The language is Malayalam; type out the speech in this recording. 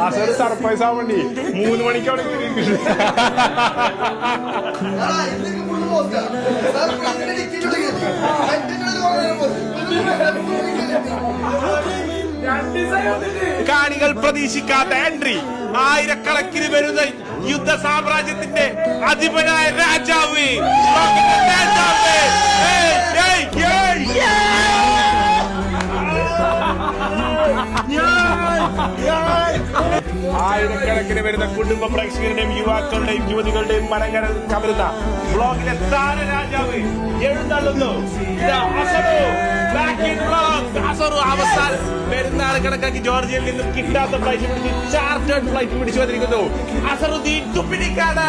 അസറ് സർപ്രൈസ് ആവാൻ വേണ്ടി 3 മണിക്ക് അവിടെ കാണികൾ പ്രതീക്ഷിക്കാത്ത എൻട്രി. ആയിരക്കണക്കിന് വരുന്ന യുദ്ധ സാമ്രാജ്യത്തിന്റെ അധിപനായ രാജാവ്. ആയിരക്കണക്കിന് വരുന്ന കുടുംബ പ്രേക്ഷകരുടെയും യുവാക്കളുടെയും യുവതികളുടെയും മനങ്ങൾ കവരുന്ന ബ്ലോഗിലെ താര രാജാവ് എഴുന്നള്ളുന്നു. അവസാനം പെരുന്നാൾ കണക്കാക്കി ജോർജിയയിൽ നിന്നും കിട്ടാത്ത ഫ്ലൈറ്റ് പിടിച്ച് ചാർട്ടേഡ് ഫ്ലൈറ്റ് പിടിച്ചു വന്നിരിക്കുന്നു. അസറുദ്ദീൻ തുപ്പിനിക്കാട്.